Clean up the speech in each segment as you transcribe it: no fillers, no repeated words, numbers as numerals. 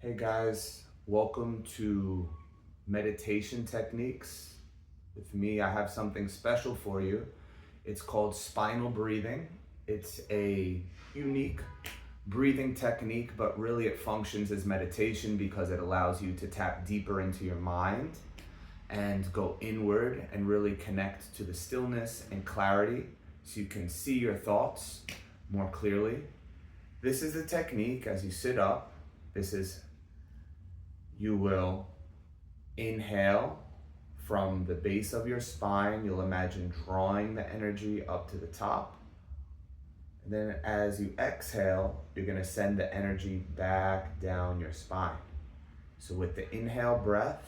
Hey guys, welcome to meditation techniques. With me, I have something special for you. It's called spinal breathing. It's a unique breathing technique, but really it functions as meditation because it allows you to tap deeper into your mind and go inward and really connect to the stillness and clarity so you can see your thoughts more clearly. This is the technique as you sit up. You will inhale from the base of your spine. You'll imagine drawing the energy up to the top. And then as you exhale, you're going to send the energy back down your spine. So with the inhale breath,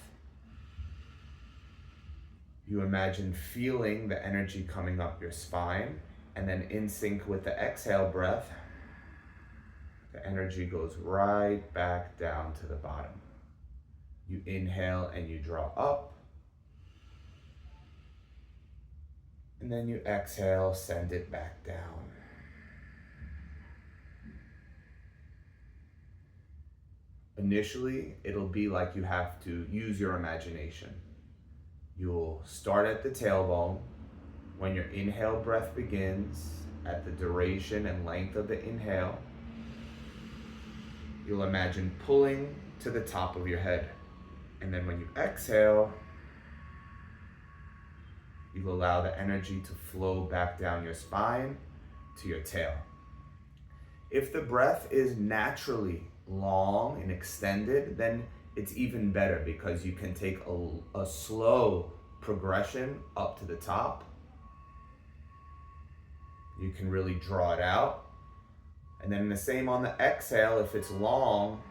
you imagine feeling the energy coming up your spine. And then in sync with the exhale breath, the energy goes right back down to the bottom. You inhale and you draw up. And then you exhale, send it back down. Initially, it'll be like you have to use your imagination. You'll start at the tailbone. When your inhale breath begins, at the duration and length of the inhale, you'll imagine pulling to the top of your head. And then when you exhale, you'll allow the energy to flow back down your spine to your tail. If the breath is naturally long and extended, then it's even better because you can take a slow progression up to the top. You can really draw it out. And then the same on the exhale, if it's long,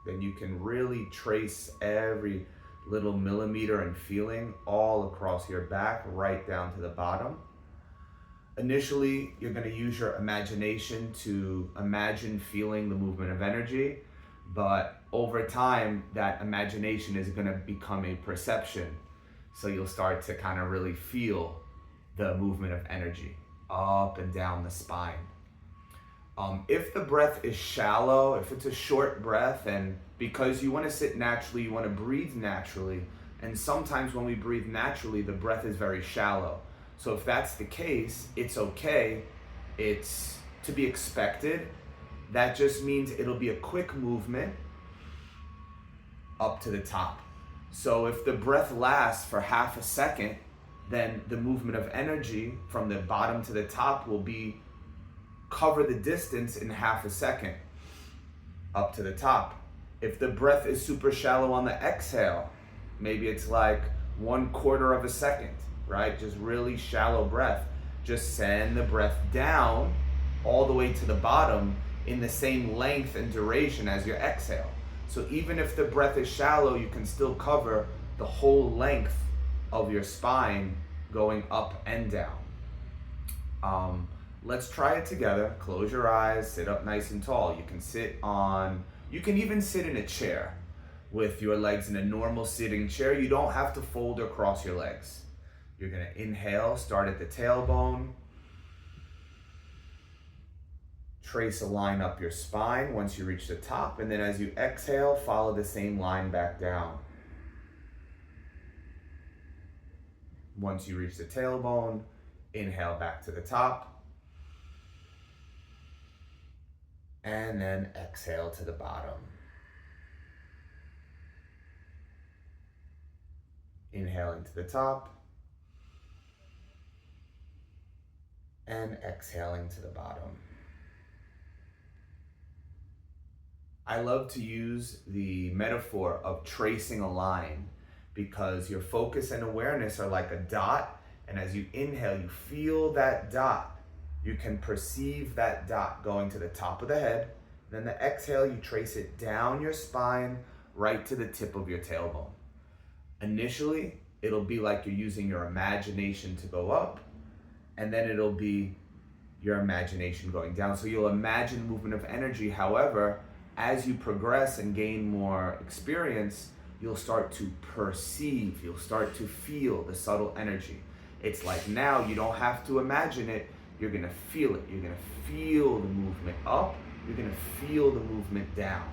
then you can really trace every little millimeter and feeling all across your back, right down to the bottom. Initially, you're going to use your imagination to imagine feeling the movement of energy, but over time, that imagination is going to become a perception. So you'll start to kind of really feel the movement of energy up and down the spine. If the breath is shallow, if it's a short breath, and because you want to sit naturally, you want to breathe naturally, and sometimes when we breathe naturally, the breath is very shallow. So if that's the case, it's okay. It's to be expected. That just means it'll be a quick movement up to the top. So if the breath lasts for half a second, then the movement of energy from the bottom to the top will cover the distance in half a second up to the top. If the breath is super shallow on the exhale, maybe it's like 1/4 of a second, right? Just really shallow breath. Just send the breath down all the way to the bottom in the same length and duration as your exhale. So even if the breath is shallow, you can still cover the whole length of your spine going up and down. Let's try it together. Close your eyes, sit up nice and tall. You can even sit in a chair with your legs in a normal sitting chair. You don't have to fold or cross your legs. You're gonna inhale, start at the tailbone. Trace a line up your spine once you reach the top, and then as you exhale, follow the same line back down. Once you reach the tailbone, inhale back to the top. And then exhale to the bottom. Inhaling to the top. And exhaling to the bottom. I love to use the metaphor of tracing a line because your focus and awareness are like a dot, and as you inhale, you feel that dot. You can perceive that dot going to the top of the head. Then the exhale, you trace it down your spine, right to the tip of your tailbone. Initially, it'll be like you're using your imagination to go up, and then it'll be your imagination going down. So you'll imagine movement of energy. However, as you progress and gain more experience, you'll start to perceive, you'll start to feel the subtle energy. It's like now you don't have to imagine it, you're gonna feel it. You're gonna feel the movement up you're going to feel the movement down.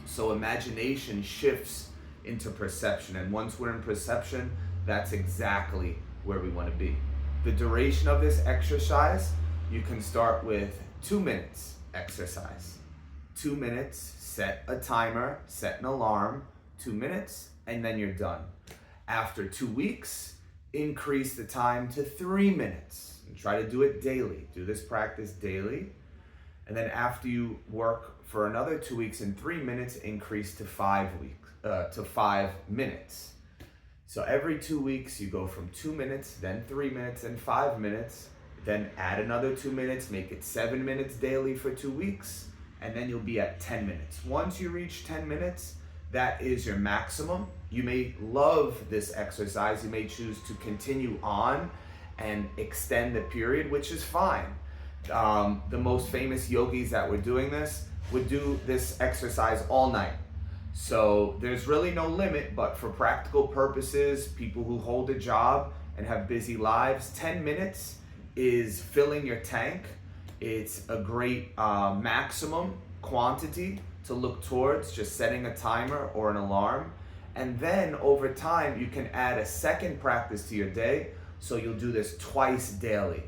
So imagination shifts into perception. And once we're in perception, that's exactly where we want to be. The duration of this exercise, you can start with 2 minutes exercise. 2 minutes, set a timer, set an alarm, 2 minutes, and then you're done. After 2 weeks, increase the time to 3 minutes and try to do it daily. Do this practice daily. And then after you work for another 2 weeks and 3 minutes, increase to 5 minutes. So every 2 weeks you go from 2 minutes, then 3 minutes, and 5 minutes, then add another 2 minutes, make it 7 minutes daily for 2 weeks, and then you'll be at 10 minutes. Once you reach 10 minutes, that is your maximum. You may love this exercise. You may choose to continue on and extend the period, which is fine. The most famous yogis that were doing this would do this exercise all night. So there's really no limit, but for practical purposes, people who hold a job and have busy lives, 10 minutes is filling your tank. It's a great maximum quantity to look towards, just setting a timer or an alarm. And then over time, you can add a second practice to your day. So you'll do this twice daily,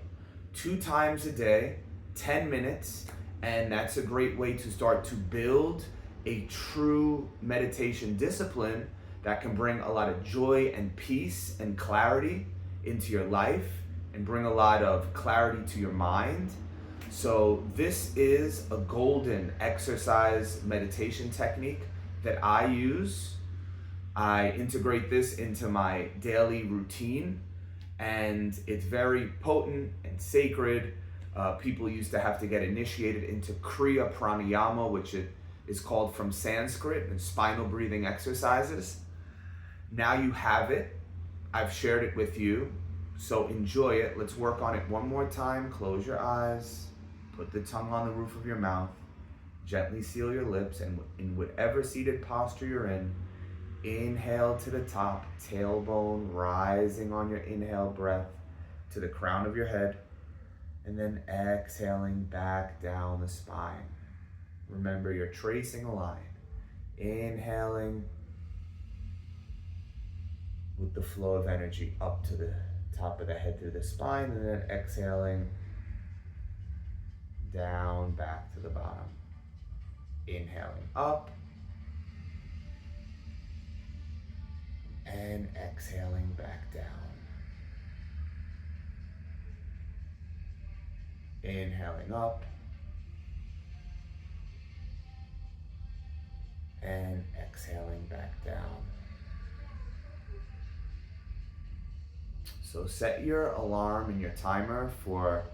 2 times a day, 10 minutes. And that's a great way to start to build a true meditation discipline that can bring a lot of joy and peace and clarity into your life and bring a lot of clarity to your mind. So this is a golden exercise meditation technique that I use. I integrate this into my daily routine, and it's very potent and sacred. People used to have to get initiated into Kriya Pranayama, which is called from Sanskrit, and spinal breathing exercises. Now you have it. I've shared it with you, so enjoy it. Let's work on it one more time. Close your eyes. Put the tongue on the roof of your mouth. Gently seal your lips, and in whatever seated posture you're in, inhale to the top, tailbone rising on your inhale breath to the crown of your head, and then exhaling back down the spine. Remember, you're tracing a line. Inhaling with the flow of energy up to the top of the head through the spine, and then exhaling down back to the bottom. Inhaling up and exhaling back down. Inhaling up and exhaling back down. So set your alarm and your timer for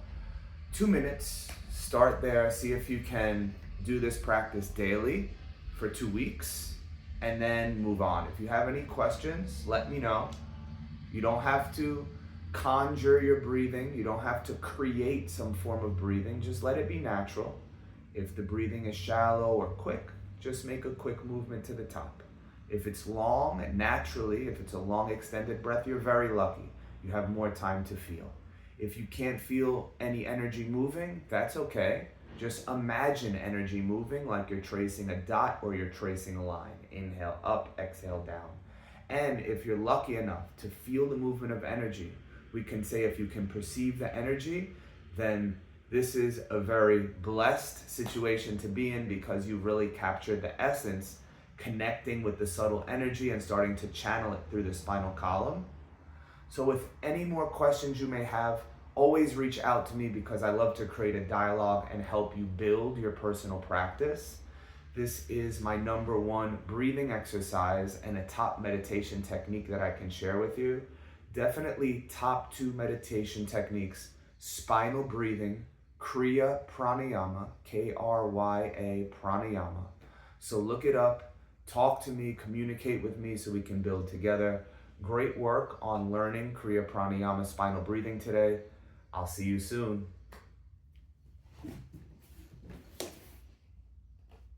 2 minutes. Start there, see if you can do this practice daily for 2 weeks, and then move on. If you have any questions, let me know. You don't have to conjure your breathing. You don't have to create some form of breathing. Just let it be natural. If the breathing is shallow or quick, just make a quick movement to the top. If it's long and naturally, if it's a long extended breath, you're very lucky. You have more time to feel. If you can't feel any energy moving, that's okay. Just imagine energy moving like you're tracing a dot or you're tracing a line. Inhale up, exhale down. And if you're lucky enough to feel the movement of energy, we can say if you can perceive the energy, then this is a very blessed situation to be in, because you've really captured the essence, connecting with the subtle energy and starting to channel it through the spinal column. So with any more questions you may have, always reach out to me, because I love to create a dialogue and help you build your personal practice. This is my #1 breathing exercise and a top meditation technique that I can share with you. Definitely top 2 meditation techniques: spinal breathing, Kriya Pranayama, Krya Pranayama. So look it up, talk to me, communicate with me so we can build together. Great work on learning Kriya Pranayama spinal breathing today. I'll see you soon.